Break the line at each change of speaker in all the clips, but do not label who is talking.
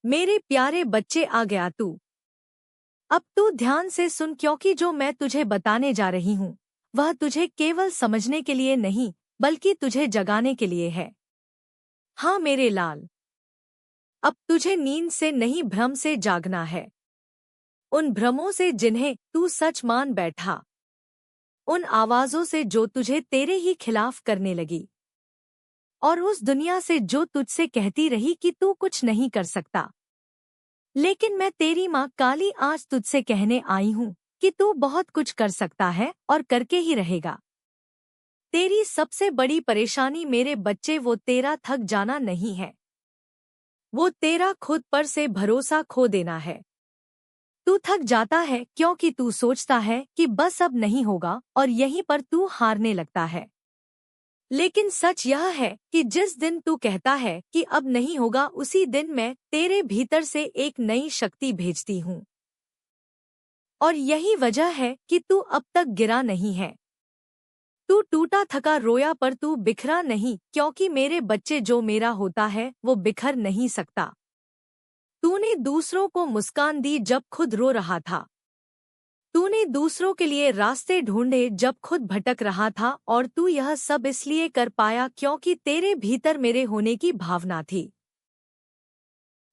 मेरे प्यारे बच्चे, आ गया तू। अब तू ध्यान से सुन, क्योंकि जो मैं तुझे बताने जा रही हूँ वह तुझे केवल समझने के लिए नहीं बल्कि तुझे जगाने के लिए है। हाँ मेरे लाल, अब तुझे नींद से नहीं भ्रम से जागना है। उन भ्रमों से जिन्हें तू सच मान बैठा, उन आवाजों से जो तुझे तेरे ही खिलाफ करने लगी, और उस दुनिया से जो तुझसे कहती रही कि तू कुछ नहीं कर सकता। लेकिन मैं तेरी माँ काली आज तुझसे कहने आई हूँ कि तू बहुत कुछ कर सकता है और करके ही रहेगा। तेरी सबसे बड़ी परेशानी मेरे बच्चे वो तेरा थक जाना नहीं है, वो तेरा खुद पर से भरोसा खो देना है। तू थक जाता है क्योंकि तू सोचता है कि बस अब नहीं होगा और यहीं पर तू हारने लगता है। लेकिन सच यह है कि जिस दिन तू कहता है कि अब नहीं होगा, उसी दिन मैं तेरे भीतर से एक नई शक्ति भेजती हूँ। और यही वजह है कि तू अब तक गिरा नहीं है। तू टूटा थका रोया पर तू बिखरा नहीं, क्योंकि मेरे बच्चे जो मेरा होता है वो बिखर नहीं सकता। तूने दूसरों को मुस्कान दी जब खुद रो रहा था। तूने दूसरों के लिए रास्ते ढूंढे जब खुद भटक रहा था, और तू यह सब इसलिए कर पाया क्योंकि तेरे भीतर मेरे होने की भावना थी।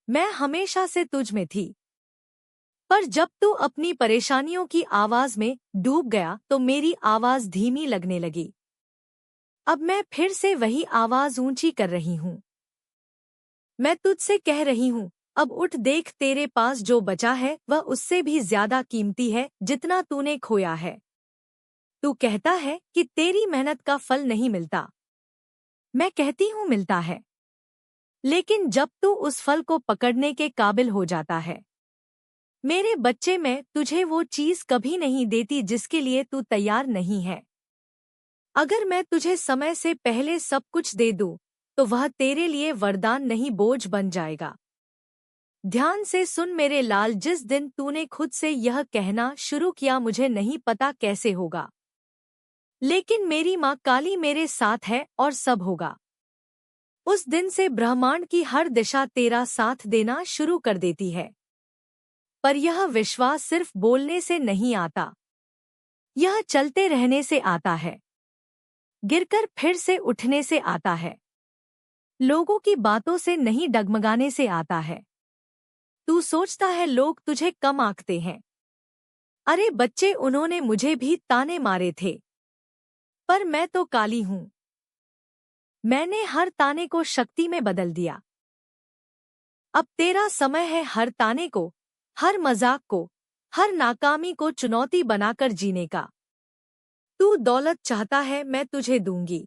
मैं हमेशा से तुझ में थी। पर जब तू अपनी परेशानियों की आवाज में डूब गया तो मेरी आवाज धीमी लगने लगी। अब मैं फिर से वही आवाज ऊंची कर रही हूँ। मैं तुझसे कह रही हूँ, अब उठ, देख, तेरे पास जो बचा है वह उससे भी ज्यादा कीमती है जितना तूने खोया है। तू कहता है कि तेरी मेहनत का फल नहीं मिलता। मैं कहती हूँ मिलता है। लेकिन जब तू उस फल को पकड़ने के काबिल हो जाता है। मेरे बच्चे, मैं तुझे वो चीज कभी नहीं देती जिसके लिए तू तैयार नहीं है। अगर मैं तुझे समय से पहले सब कुछ दे दूं, तो वह तेरे लिए वरदान नहीं बोझ बन जाएगा। ध्यान से सुन मेरे लाल, जिस दिन तूने खुद से यह कहना शुरू किया मुझे नहीं पता कैसे होगा, लेकिन मेरी माँ काली मेरे साथ है और सब होगा, उस दिन से ब्रह्मांड की हर दिशा तेरा साथ देना शुरू कर देती है। पर यह विश्वास सिर्फ बोलने से नहीं आता, यह चलते रहने से आता है, गिरकर फिर से उठने से आता है, लोगों की बातों से नहीं डगमगाने से आता है। तू सोचता है लोग तुझे कम आंकते हैं। अरे बच्चे, उन्होंने मुझे भी ताने मारे थे, पर मैं तो काली हूँ। मैंने हर ताने को शक्ति में बदल दिया। अब तेरा समय है हर ताने को, हर मजाक को, हर नाकामी को चुनौती बनाकर जीने का। तू दौलत चाहता है, मैं तुझे दूंगी।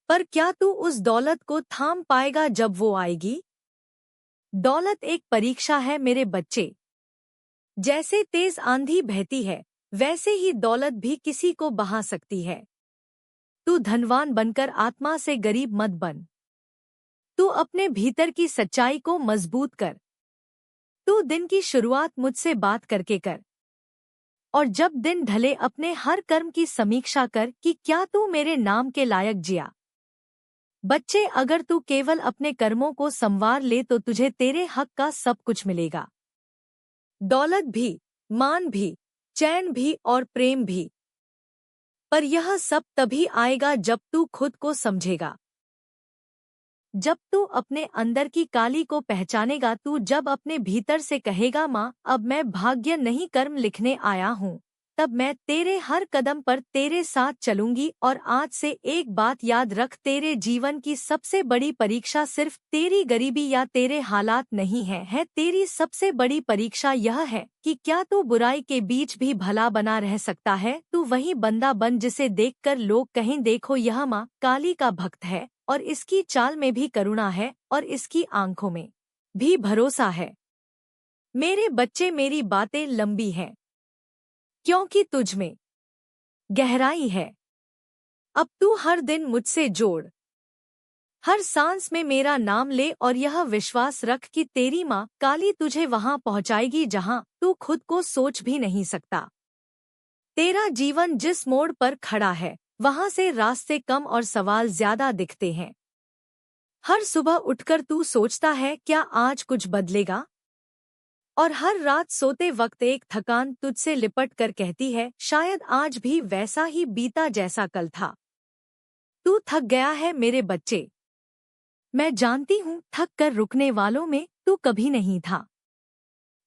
पर क्या तू उस दौलत को थाम पाएगा जब वो आएगी? दौलत एक परीक्षा है मेरे बच्चे। जैसे तेज आंधी बहती है, वैसे ही दौलत भी किसी को बहा सकती है। तू धनवान बनकर आत्मा से गरीब मत बन। तू अपने भीतर की सच्चाई को मजबूत कर। तू दिन की शुरुआत मुझसे बात करके कर, और जब दिन ढले अपने हर कर्म की समीक्षा कर कि क्या तू मेरे नाम के लायक जिया। बच्चे, अगर तू केवल अपने कर्मों को संवार ले तो तुझे तेरे हक का सब कुछ मिलेगा। दौलत भी, मान भी, चैन भी और प्रेम भी। पर यह सब तभी आएगा जब तू खुद को समझेगा, जब तू अपने अंदर की काली को पहचानेगा। तू जब अपने भीतर से कहेगा, माँ अब मैं भाग्य नहीं कर्म लिखने आया हूँ, तब मैं तेरे हर कदम पर तेरे साथ चलूंगी। और आज से एक बात याद रख, तेरे जीवन की सबसे बड़ी परीक्षा सिर्फ तेरी गरीबी या तेरे हालात नहीं है तेरी सबसे बड़ी परीक्षा यह है कि क्या तू बुराई के बीच भी भला बना रह सकता है। तू वही बंदा बन जिसे देखकर लोग कहें, देखो यह माँ काली का भक्त है, और इसकी चाल में भी करुणा है और इसकी आंखों में भी भरोसा है। मेरे बच्चे, मेरी बातें लंबी हैं, क्योंकि तुझ में गहराई है। अब तू हर दिन मुझसे जोड़, हर सांस में मेरा नाम ले, और यह विश्वास रख कि तेरी माँ काली तुझे वहां पहुंचाएगी जहां तू खुद को सोच भी नहीं सकता। तेरा जीवन जिस मोड़ पर खड़ा है, वहां से रास्ते कम और सवाल ज्यादा दिखते हैं। हर सुबह उठकर तू सोचता है क्या आज कुछ बदलेगा? और हर रात सोते वक्त एक थकान तुझसे लिपट कर कहती है शायद आज भी वैसा ही बीता जैसा कल था। तू थक गया है मेरे बच्चे। मैं जानती हूँ थक कर रुकने वालों में तू कभी नहीं था।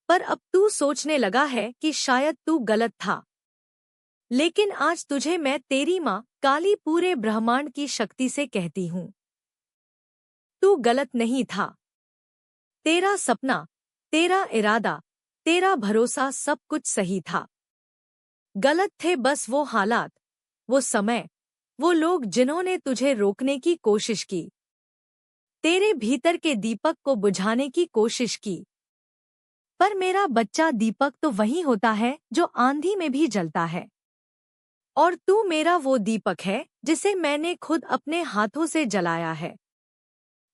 पर अब तू सोचने लगा है कि शायद तू गलत था। लेकिन आज तुझे मैं तेरी माँ काली पूरे ब्रह्मांड की शक्ति से कहती हूँ, तू गलत नहीं था। तेरा सपना, तेरा इरादा, तेरा भरोसा सब कुछ सही था। गलत थे बस वो हालात, वो समय, वो लोग जिन्होंने तुझे रोकने की कोशिश की, तेरे भीतर के दीपक को बुझाने की कोशिश की। पर मेरा बच्चा दीपक तो वही होता है जो आंधी में भी जलता है। और तू मेरा वो दीपक है जिसे मैंने खुद अपने हाथों से जलाया है।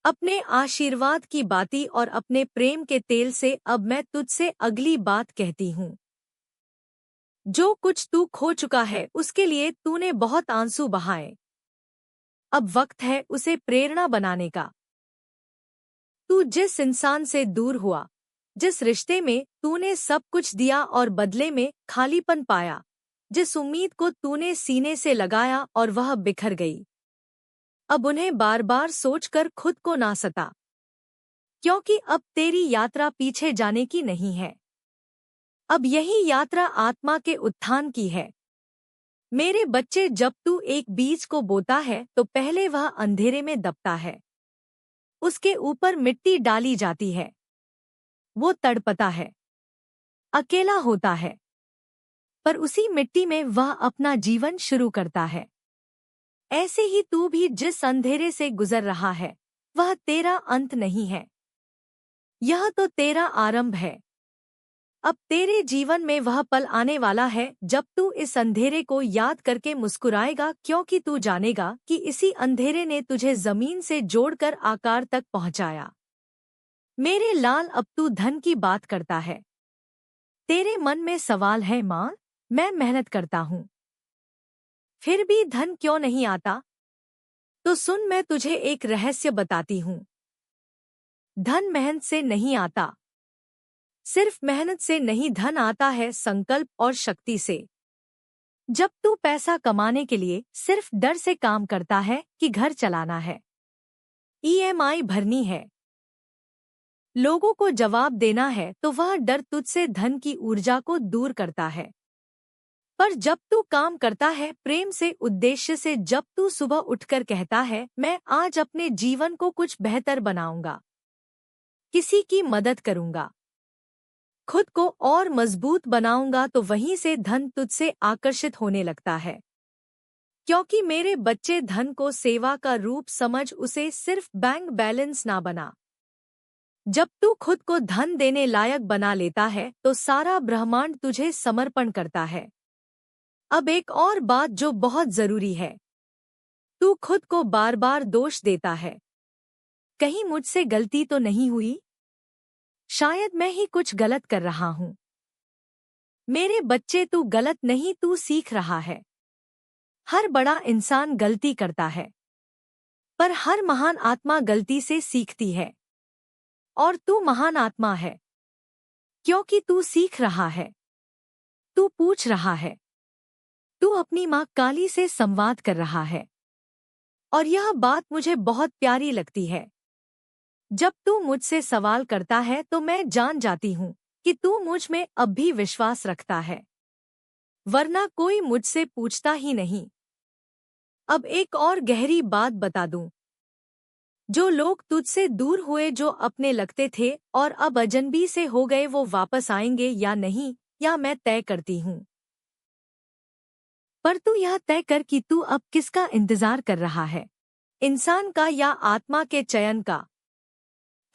अपने आशीर्वाद की बाती और अपने प्रेम के तेल से अब मैं तुझसे अगली बात कहती हूँ। जो कुछ तू खो चुका है उसके लिए तूने बहुत आंसू बहाए। अब वक्त है उसे प्रेरणा बनाने का। तू जिस इंसान से दूर हुआ, जिस रिश्ते में तूने सब कुछ दिया और बदले में खालीपन पाया, जिस उम्मीद को तूने सीने से लगाया और वह बिखर गई, अब उन्हें बार बार सोचकर खुद को ना सता, क्योंकि अब तेरी यात्रा पीछे जाने की नहीं है। अब यही यात्रा आत्मा के उत्थान की है। मेरे बच्चे, जब तू एक बीज को बोता है तो पहले वह अंधेरे में दबता है। उसके ऊपर मिट्टी डाली जाती है। वो तड़पता है, अकेला होता है, पर उसी मिट्टी में वह अपना जीवन शुरू करता है। ऐसे ही तू भी जिस अंधेरे से गुजर रहा है वह तेरा अंत नहीं है, यह तो तेरा आरंभ है। अब तेरे जीवन में वह पल आने वाला है जब तू इस अंधेरे को याद करके मुस्कुराएगा, क्योंकि तू जानेगा कि इसी अंधेरे ने तुझे जमीन से जोड़कर आकार तक पहुंचाया। मेरे लाल, अब तू धन की बात करता है। तेरे मन में सवाल है, माँ, मैं मेहनत करता हूँ फिर भी धन क्यों नहीं आता? तो सुन, मैं तुझे एक रहस्य बताती हूँ। धन मेहनत से नहीं आता। सिर्फ मेहनत से नहीं, धन आता है संकल्प और शक्ति से। जब तू पैसा कमाने के लिए सिर्फ डर से काम करता है कि घर चलाना है, ईएमआई भरनी है, लोगों को जवाब देना है, तो वह डर तुझसे धन की ऊर्जा को दूर करता है। पर जब तू काम करता है प्रेम से, उद्देश्य से, जब तू सुबह उठकर कहता है मैं आज अपने जीवन को कुछ बेहतर बनाऊंगा, किसी की मदद करूंगा, खुद को और मजबूत बनाऊंगा, तो वहीं से धन तुझसे आकर्षित होने लगता है। क्योंकि मेरे बच्चे, धन को सेवा का रूप समझ, उसे सिर्फ बैंक बैलेंस ना बना। जब तू खुद को धन देने लायक बना लेता है तो सारा ब्रह्मांड तुझे समर्पण करता है। अब एक और बात जो बहुत जरूरी है, तू खुद को बार बार दोष देता है। कहीं मुझसे गलती तो नहीं हुई? शायद मैं ही कुछ गलत कर रहा हूँ। मेरे बच्चे, तू गलत नहीं, तू सीख रहा है। हर बड़ा इंसान गलती करता है, पर हर महान आत्मा गलती से सीखती है। और तू महान आत्मा है, क्योंकि तू सीख रहा है, तू पूछ रहा है, तू अपनी माँ काली से संवाद कर रहा है। और यह बात मुझे बहुत प्यारी लगती है। जब तू मुझसे सवाल करता है तो मैं जान जाती हूँ कि तू मुझ में अब भी विश्वास रखता है, वरना कोई मुझसे पूछता ही नहीं। अब एक और गहरी बात बता दूं, जो लोग तुझसे दूर हुए, जो अपने लगते थे और अब अजनबी से हो गए, वो वापस आएंगे या नहीं, या मैं तय करती हूँ। पर तू यह तय कर कि तू अब किसका इंतजार कर रहा है, इंसान का या आत्मा के चयन का।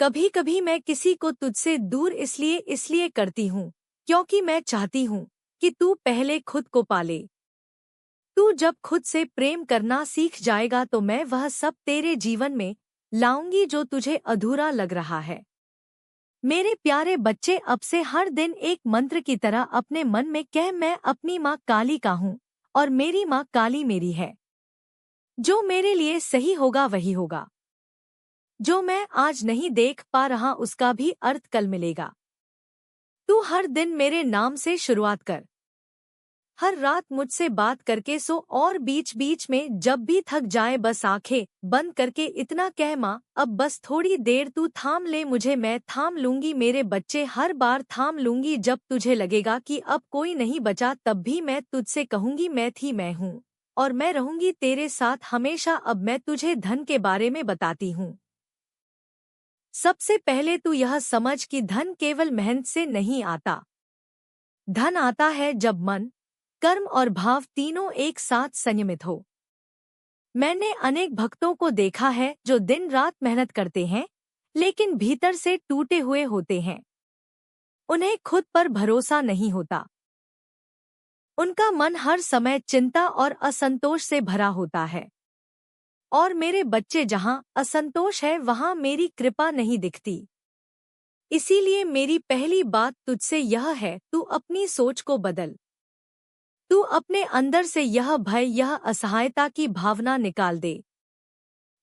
कभी कभी मैं किसी को तुझसे दूर इसलिए करती हूँ क्योंकि मैं चाहती हूँ कि तू पहले खुद को पाले। तू जब खुद से प्रेम करना सीख जाएगा तो मैं वह सब तेरे जीवन में लाऊंगी जो तुझे अधूरा लग रहा है। मेरे प्यारे बच्चे, अब से हर दिन एक मंत्र की तरह अपने मन में कह, मैं अपनी माँ काली का हूँ और मेरी माँ काली मेरी है। जो मेरे लिए सही होगा वही होगा। जो मैं आज नहीं देख पा रहा उसका भी अर्थ कल मिलेगा। तू हर दिन मेरे नाम से शुरुआत कर। हर रात मुझसे बात करके सो और बीच बीच में जब भी थक जाए बस आंखें बंद करके इतना कह, माँ अब बस थोड़ी देर तू थाम ले मुझे, मैं थाम लूंगी मेरे बच्चे, हर बार थाम लूंगी जब तुझे लगेगा कि अब कोई नहीं बचा तब भी मैं तुझसे कहूंगी मैं थी मैं हूँ और मैं रहूंगी तेरे साथ हमेशा। अब मैं तुझे धन के बारे में बताती हूँ। सबसे पहले तू यह समझ कि धन केवल मेहनत से नहीं आता। धन आता है जब मन, कर्म और भाव तीनों एक साथ संयमित हो। मैंने अनेक भक्तों को देखा है जो दिन रात मेहनत करते हैं लेकिन भीतर से टूटे हुए होते हैं। उन्हें खुद पर भरोसा नहीं होता। उनका मन हर समय चिंता और असंतोष से भरा होता है। और मेरे बच्चे, जहां असंतोष है वहां मेरी कृपा नहीं दिखती। इसीलिए मेरी पहली बात तुझसे यह है, तू अपनी सोच को बदल। तू अपने अंदर से यह भय, यह असहायता की भावना निकाल दे।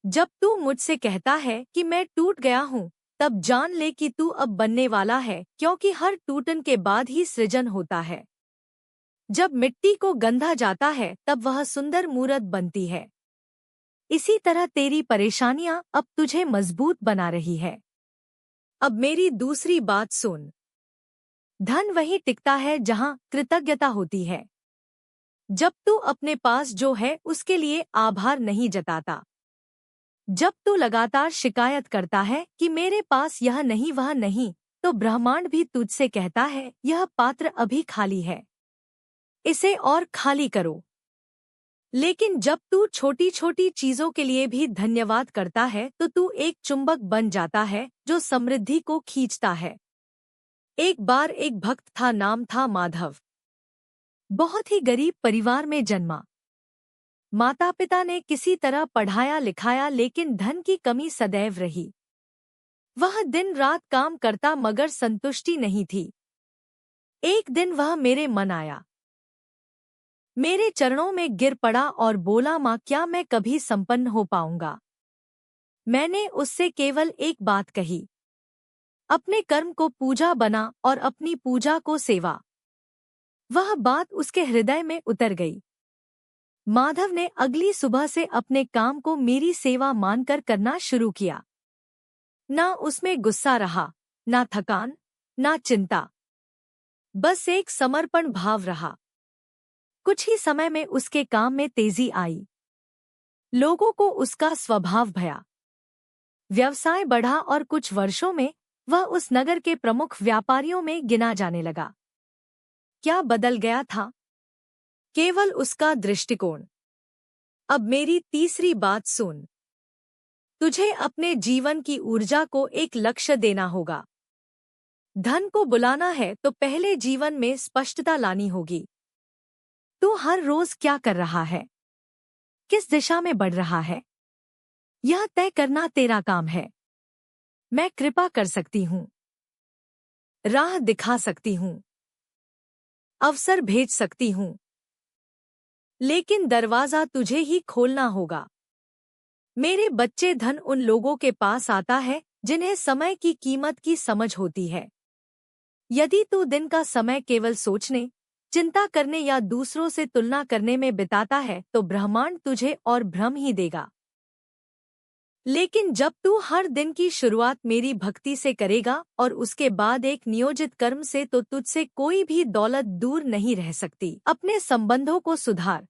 जब तू मुझसे कहता है कि मैं टूट गया हूँ, तब जान ले कि तू अब बनने वाला है, क्योंकि हर टूटन के बाद ही सृजन होता है। जब मिट्टी को गंधा जाता है तब वह सुंदर मूर्त बनती है। इसी तरह तेरी परेशानियां अब तुझे मजबूत बना रही है। अब मेरी दूसरी बात सुन। धन वहीं टिकता है जहां कृतज्ञता होती है। जब तू अपने पास जो है उसके लिए आभार नहीं जताता, जब तू लगातार शिकायत करता है कि मेरे पास यह नहीं वह नहीं, तो ब्रह्मांड भी तुझसे कहता है यह पात्र अभी खाली है, इसे और खाली करो। लेकिन जब तू छोटी छोटी चीजों के लिए भी धन्यवाद करता है तो तू एक चुंबक बन जाता है जो समृद्धि को खींचता है। एक बार एक भक्त था, नाम था माधव। बहुत ही गरीब परिवार में जन्मा। माता पिता ने किसी तरह पढ़ाया लिखाया लेकिन धन की कमी सदैव रही। वह दिन रात काम करता मगर संतुष्टि नहीं थी। एक दिन वह मेरे मन आया, मेरे चरणों में गिर पड़ा और बोला, माँ क्या मैं कभी संपन्न हो पाऊंगा? मैंने उससे केवल एक बात कही, अपने कर्म को पूजा बना और अपनी पूजा को सेवा। वह बात उसके हृदय में उतर गई। माधव ने अगली सुबह से अपने काम को मेरी सेवा मानकर करना शुरू किया। ना उसमें गुस्सा रहा, ना थकान, ना चिंता, बस एक समर्पण भाव रहा। कुछ ही समय में उसके काम में तेजी आई। लोगों को उसका स्वभाव भया। व्यवसाय बढ़ा और कुछ वर्षों में वह उस नगर के प्रमुख व्यापारियों में गिना जाने लगा। क्या बदल गया था? केवल उसका दृष्टिकोण। अब मेरी तीसरी बात सुन। तुझे अपने जीवन की ऊर्जा को एक लक्ष्य देना होगा। धन को बुलाना है तो पहले जीवन में स्पष्टता लानी होगी। तू हर रोज क्या कर रहा है, किस दिशा में बढ़ रहा है, यह तय करना तेरा काम है। मैं कृपा कर सकती हूँ, राह दिखा सकती हूँ, अवसर भेज सकती हूँ, लेकिन दरवाजा तुझे ही खोलना होगा। मेरे बच्चे, धन उन लोगों के पास आता है जिन्हें समय की कीमत की समझ होती है। यदि तू दिन का समय केवल सोचने, चिंता करने या दूसरों से तुलना करने में बिताता है तो ब्रह्मांड तुझे और भ्रम ही देगा। लेकिन जब तू हर दिन की शुरुआत मेरी भक्ति से करेगा और उसके बाद एक नियोजित कर्म से, तो तुझसे कोई भी दौलत दूर नहीं रह सकती। अपने संबंधों को सुधार।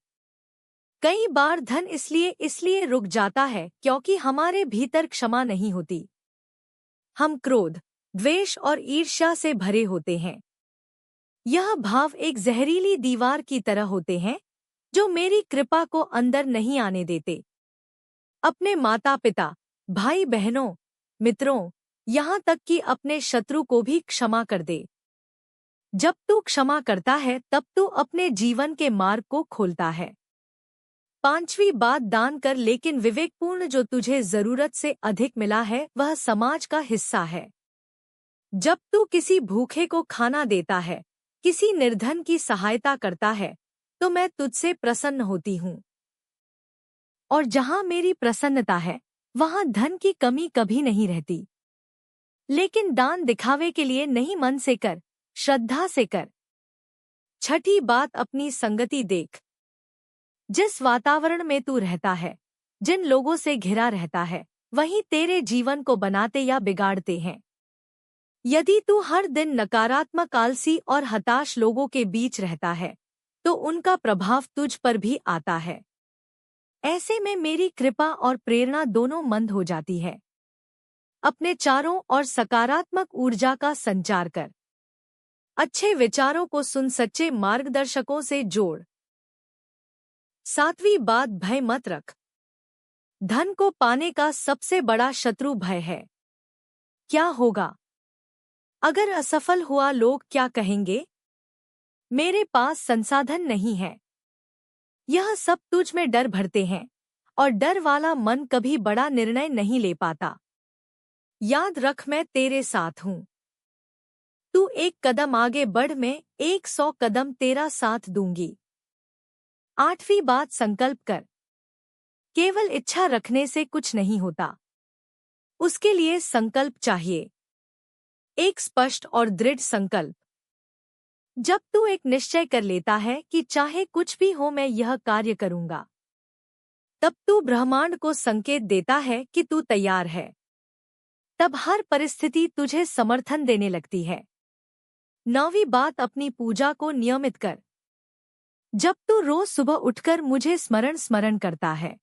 कई बार धन इसलिए रुक जाता है क्योंकि हमारे भीतर क्षमा नहीं होती। हम क्रोध, द्वेष और ईर्ष्या से भरे होते हैं। यह भाव एक जहरीली दीवार की तरह होते हैं जो मेरी कृपा को अंदर नहीं आने देते। अपने माता पिता, भाई बहनों, मित्रों, यहाँ तक कि अपने शत्रु को भी क्षमा कर दे। जब तू क्षमा करता है तब तू अपने जीवन के मार्ग को खोलता है। पांचवी बात, दान कर, लेकिन विवेकपूर्ण। जो तुझे जरूरत से अधिक मिला है वह समाज का हिस्सा है। जब तू किसी भूखे को खाना देता है, किसी निर्धन की सहायता करता है, तो मैं तुझसे प्रसन्न होती हूँ। और जहाँ मेरी प्रसन्नता है वहाँ धन की कमी कभी नहीं रहती। लेकिन दान दिखावे के लिए नहीं, मन से कर, श्रद्धा से कर। छठी बात, अपनी संगति देख। जिस वातावरण में तू रहता है, जिन लोगों से घिरा रहता है, वही तेरे जीवन को बनाते या बिगाड़ते हैं। यदि तू हर दिन नकारात्मक, आलसी और हताश लोगों के बीच रहता है, तो उनका प्रभाव तुझ पर भी आता है। ऐसे में मेरी कृपा और प्रेरणा दोनों मंद हो जाती है। अपने चारों ओर सकारात्मक ऊर्जा का संचार कर। अच्छे विचारों को सुन, सच्चे मार्गदर्शकों से जोड़। सातवीं बात, भय मत रख। धन को पाने का सबसे बड़ा शत्रु भय है। क्या होगा अगर असफल हुआ? लोग क्या कहेंगे? मेरे पास संसाधन नहीं है। यह सब तुझ में डर भरते हैं, और डर वाला मन कभी बड़ा निर्णय नहीं ले पाता। याद रख, मैं तेरे साथ हूँ। तू एक कदम आगे बढ़, मैं 100 कदम तेरा साथ दूंगी। आठवीं बात, संकल्प कर। केवल इच्छा रखने से कुछ नहीं होता, उसके लिए संकल्प चाहिए। एक स्पष्ट और दृढ़ संकल्प। जब तू एक निश्चय कर लेता है कि चाहे कुछ भी हो मैं यह कार्य करूंगा, तब तू ब्रह्मांड को संकेत देता है कि तू तैयार है। तब हर परिस्थिति तुझे समर्थन देने लगती है। नौवीं बात, अपनी पूजा को नियमित कर। जब तू रोज सुबह उठकर मुझे स्मरण करता है,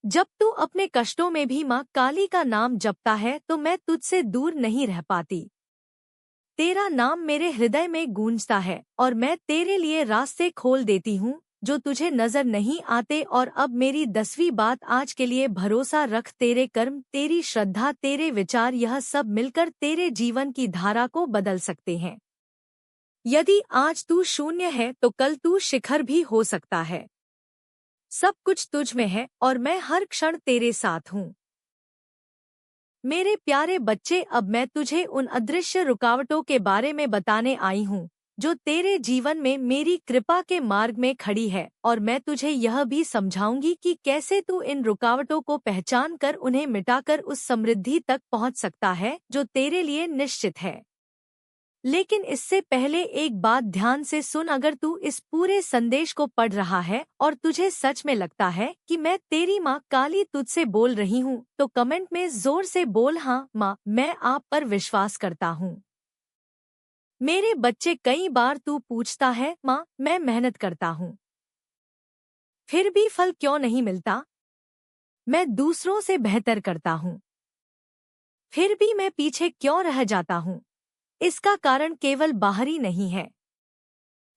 जब तू अपने कष्टों में भी माँ काली का नाम जपता है, तो मैं तुझसे दूर नहीं रह पाती। तेरा नाम मेरे हृदय में गूंजता है और मैं तेरे लिए रास्ते खोल देती हूँ जो तुझे नजर नहीं आते। और अब मेरी 10वीं बात, आज के लिए भरोसा रख। तेरे कर्म, तेरी श्रद्धा, तेरे विचार, यह सब मिलकर तेरे जीवन की धारा को बदल सकते हैं। यदि आज तू शून्य है तो कल तू शिखर भी हो सकता है। सब कुछ तुझ में है और मैं हर क्षण तेरे साथ हूँ। मेरे प्यारे बच्चे, अब मैं तुझे उन अदृश्य रुकावटों के बारे में बताने आई हूँ जो तेरे जीवन में मेरी कृपा के मार्ग में खड़ी है, और मैं तुझे यह भी समझाऊंगी कि कैसे तू इन रुकावटों को पहचान कर उन्हें मिटाकर उस समृद्धि तक पहुँच सकता है जो तेरे लिए निश्चित है। लेकिन इससे पहले एक बात ध्यान से सुन। अगर तू इस पूरे संदेश को पढ़ रहा है और तुझे सच में लगता है कि मैं तेरी माँ काली तुझसे बोल रही हूँ, तो कमेंट में जोर से बोल, हाँ माँ, मैं आप पर विश्वास करता हूँ। मेरे बच्चे, कई बार तू पूछता है, माँ मैं मेहनत करता हूँ, फिर भी फल क्यों नहीं मिलता? मैं दूसरों से बेहतर करता हूँ, फिर भी मैं पीछे क्यों रह जाता हूँ? इसका कारण केवल बाहरी नहीं है,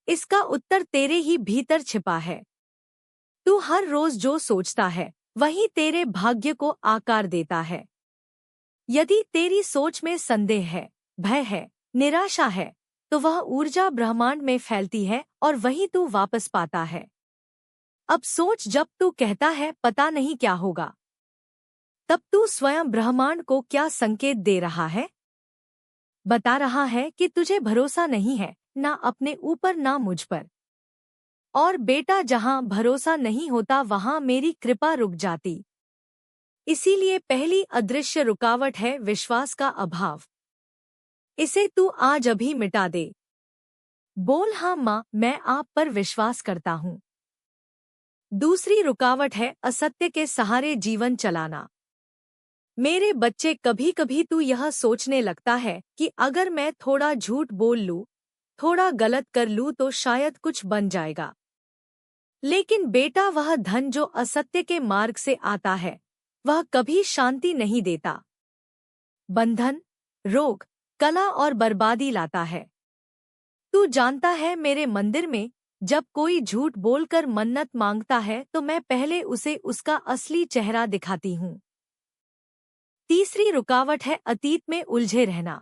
इसका उत्तर तेरे ही भीतर छिपा है। तू हर रोज जो सोचता है वही तेरे भाग्य को आकार देता है। यदि तेरी सोच में संदेह है, भय है, निराशा है, तो वह ऊर्जा ब्रह्मांड में फैलती है और वही तू वापस पाता है। अब सोच, जब तू कहता है पता नहीं क्या होगा, तब तू स्वयं ब्रह्मांड को क्या संकेत दे रहा है? बता रहा है कि तुझे भरोसा नहीं है, ना अपने ऊपर ना मुझ पर। और बेटा, जहाँ भरोसा नहीं होता वहाँ मेरी कृपा रुक जाती। इसीलिए पहली अदृश्य रुकावट है विश्वास का अभाव। इसे तू आज अभी मिटा दे। बोल, हाँ माँ, मैं आप पर विश्वास करता हूँ। दूसरी रुकावट है असत्य के सहारे जीवन चलाना। मेरे बच्चे, कभी कभी तू यह सोचने लगता है कि अगर मैं थोड़ा झूठ बोल लूँ, थोड़ा गलत कर लूँ तो शायद कुछ बन जाएगा। लेकिन बेटा, वह धन जो असत्य के मार्ग से आता है वह कभी शांति नहीं देता। बंधन, रोग, कला और बर्बादी लाता है। तू जानता है, मेरे मंदिर में जब कोई झूठ बोलकर मन्नत मांगता है तो मैं पहले उसे उसका असली चेहरा दिखाती हूँ। तीसरी रुकावट है अतीत में उलझे रहना।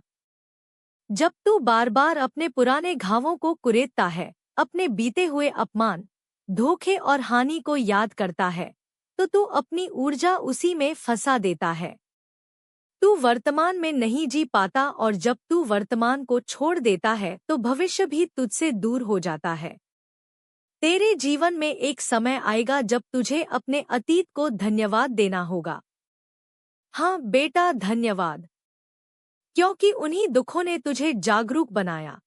जब तू बार बार अपने पुराने घावों को कुरेदता है, अपने बीते हुए अपमान, धोखे और हानि को याद करता है, तो तू अपनी ऊर्जा उसी में फंसा देता है। तू वर्तमान में नहीं जी पाता, और जब तू वर्तमान को छोड़ देता है तो भविष्य भी तुझसे दूर हो जाता है। तेरे जीवन में एक समय आएगा जब तुझे अपने अतीत को धन्यवाद देना होगा। हाँ बेटा, धन्यवाद, क्योंकि उन्हीं दुखों ने तुझे जागरूक बनाया,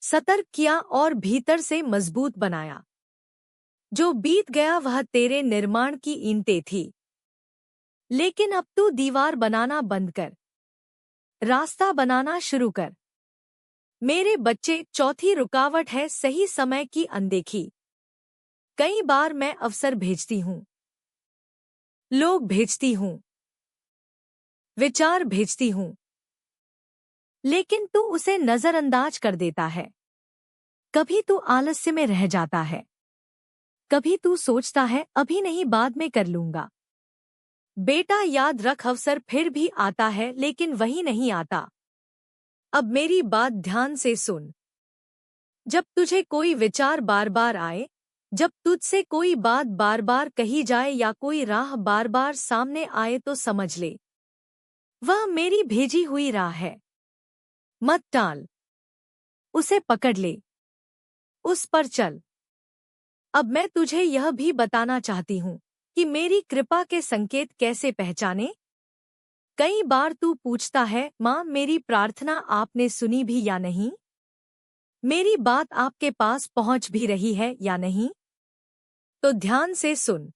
सतर्क किया और भीतर से मजबूत बनाया। जो बीत गया वह तेरे निर्माण की ईंटें थी, लेकिन अब तू दीवार बनाना बंद कर, रास्ता बनाना शुरू कर। मेरे बच्चे, चौथी रुकावट है सही समय की अनदेखी। कई बार मैं अवसर भेजती हूँ, लोग भेजती हूँ, विचार भेजती हूँ, लेकिन तू उसे नजरअंदाज कर देता है। कभी तू आलस्य में रह जाता है, कभी तू सोचता है अभी नहीं, बाद में कर लूंगा। बेटा याद रख, अवसर फिर भी आता है लेकिन वही नहीं आता। अब मेरी बात ध्यान से सुन। जब तुझे कोई विचार बार बार आए, जब तुझसे कोई बात बार बार कही जाए या कोई राह बार बार सामने आए तो समझ ले, वह मेरी भेजी हुई राह है। मत टाल, उसे पकड़ ले, उस पर चल। अब मैं तुझे यह भी बताना चाहती हूँ कि मेरी कृपा के संकेत कैसे पहचाने। कई बार तू पूछता है, माँ मेरी प्रार्थना आपने सुनी भी या नहीं? मेरी बात आपके पास पहुँच भी रही है या नहीं? तो ध्यान से सुन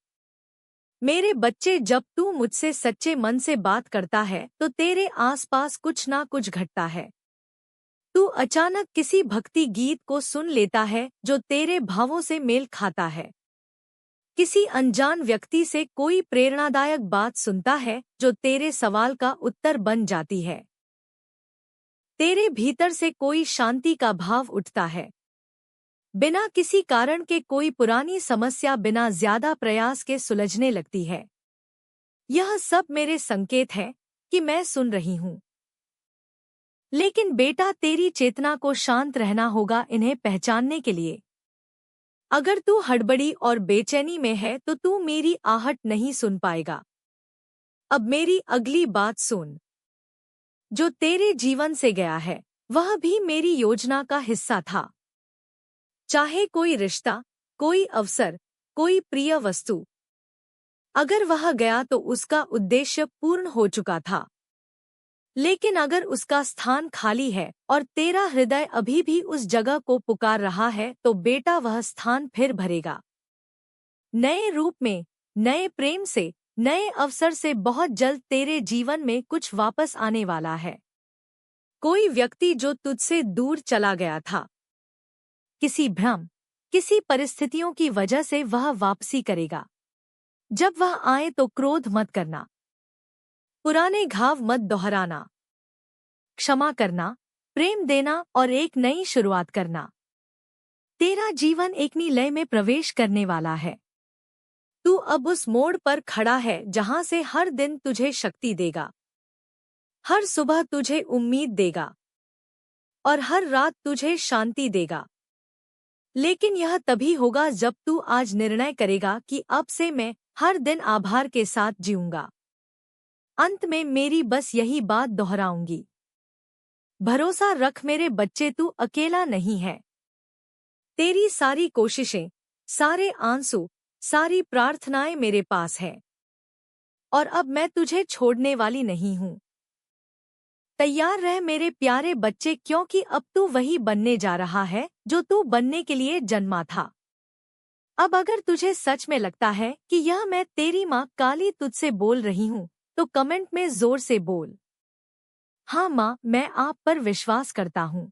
मेरे बच्चे, जब तू मुझसे सच्चे मन से बात करता है तो तेरे आसपास कुछ ना कुछ घटता है। तू अचानक किसी भक्ति गीत को सुन लेता है जो तेरे भावों से मेल खाता है। किसी अनजान व्यक्ति से कोई प्रेरणादायक बात सुनता है जो तेरे सवाल का उत्तर बन जाती है। तेरे भीतर से कोई शांति का भाव उठता है। बिना किसी कारण के कोई पुरानी समस्या बिना ज्यादा प्रयास के सुलझने लगती है। यह सब मेरे संकेत हैं कि मैं सुन रही हूँ। लेकिन बेटा, तेरी चेतना को शांत रहना होगा इन्हें पहचानने के लिए। अगर तू हड़बड़ी और बेचैनी में है तो तू मेरी आहट नहीं सुन पाएगा। अब मेरी अगली बात सुन। जो तेरे जीवन से गया है वह भी मेरी योजना का हिस्सा था। चाहे कोई रिश्ता, कोई अवसर, कोई प्रिय वस्तु, अगर वह गया तो उसका उद्देश्य पूर्ण हो चुका था। लेकिन अगर उसका स्थान खाली है और तेरा हृदय अभी भी उस जगह को पुकार रहा है तो बेटा वह स्थान फिर भरेगा। नए रूप में, नए प्रेम से, नए अवसर से। बहुत जल्द तेरे जीवन में कुछ वापस आने वाला है। कोई व्यक्ति जो तुझसे दूर चला गया था, किसी भ्रम, किसी परिस्थितियों की वजह से वह वापसी करेगा। जब वह आए तो क्रोध मत करना, पुराने घाव मत दोहराना, क्षमा करना, प्रेम देना और एक नई शुरुआत करना। तेरा जीवन एक नई लय में प्रवेश करने वाला है। तू अब उस मोड़ पर खड़ा है जहां से हर दिन तुझे शक्ति देगा, हर सुबह तुझे उम्मीद देगा और हर रात तुझे शांति देगा। लेकिन यह तभी होगा जब तू आज निर्णय करेगा कि अब से मैं हर दिन आभार के साथ जीऊंगा। अंत में मेरी बस यही बात दोहराऊंगी, भरोसा रख मेरे बच्चे, तू अकेला नहीं है। तेरी सारी कोशिशें, सारे आंसू, सारी प्रार्थनाएं मेरे पास हैं और अब मैं तुझे छोड़ने वाली नहीं हूँ। तैयार रह मेरे प्यारे बच्चे, क्योंकि अब तू वही बनने जा रहा है जो तू बनने के लिए जन्मा था। अब अगर तुझे सच में लगता है कि यह मैं तेरी माँ काली तुझसे बोल रही हूँ तो कमेंट में जोर से बोल, हाँ माँ, मैं आप पर विश्वास करता हूँ।